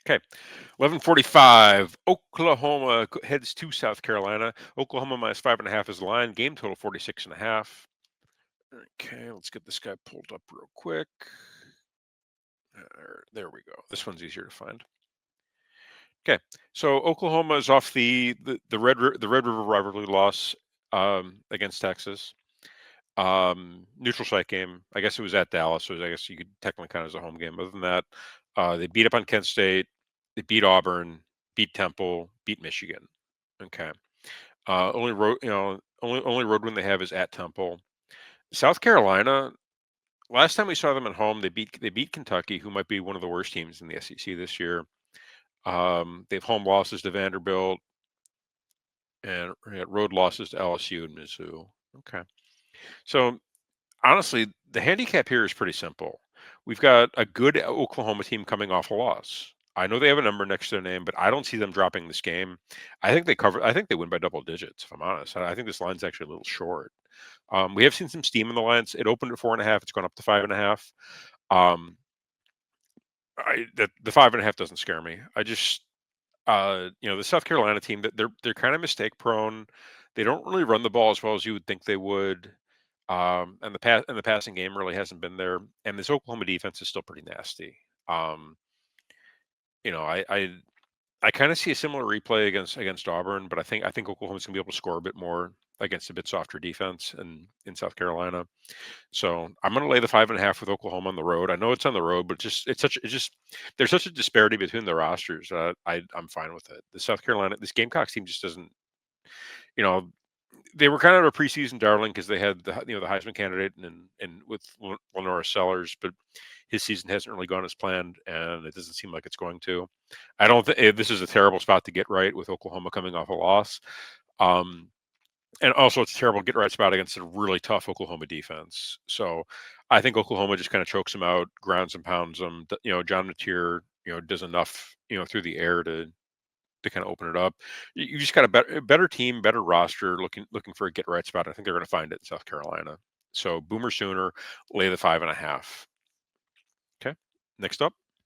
Okay, 11:45. Oklahoma heads to South Carolina. Oklahoma minus 5.5 is the line. Game total 46.5. Okay, let's get this guy pulled up real quick. There we go. This one's easier to find. Okay, so Oklahoma is off the Red River rivalry loss against Texas. Neutral site game. I guess it was at Dallas, so I guess you could technically count it as a home game. Other than that, they beat up on Kent State. They beat Auburn, beat Temple, beat Michigan. Okay. Only road win they have is at Temple. South Carolina. Last time we saw them at home, they beat Kentucky, who might be one of the worst teams in the SEC this year. They've home losses to Vanderbilt and road losses to LSU and Mizzou. Okay. So honestly, the handicap here is pretty simple. We've got a good Oklahoma team coming off a loss. I know they have a number next to their name, but I don't see them dropping this game. I think they cover. I think they win by double digits. If I'm honest, I think this line's actually a little short. We have seen some steam in the lines. It opened at 4.5. It's gone up to 5.5. Um, the 5.5 doesn't scare me. I just the South Carolina team that they're kind of mistake prone. They don't really run the ball as well as you would think they would. And the passing game really hasn't been there. And this Oklahoma defense is still pretty nasty. Um, you know, I kind of see a similar replay against Auburn, but I think Oklahoma's gonna be able to score a bit more against a bit softer defense in South Carolina. So I'm gonna lay the 5.5 with Oklahoma on the road. I know it's on the road, but there's such a disparity between the rosters. I'm fine with it. This Gamecocks team just doesn't, you know, they were kind of a preseason darling because they had the Heisman candidate and with Lenora Sellers, but his season hasn't really gone as planned, and it doesn't seem like it's going to. I don't think this is a terrible spot to get right with Oklahoma coming off a loss, um, and also it's a terrible get right spot against a really tough Oklahoma defense. So I think Oklahoma just kind of chokes them out, grounds and pounds them. John Mateer, does enough, through the air to kind of open it up. You just got a better team, better roster, looking for a get right spot. I think they're going to find it in South Carolina. So Boomer Sooner, lay the 5.5. Okay. Next up.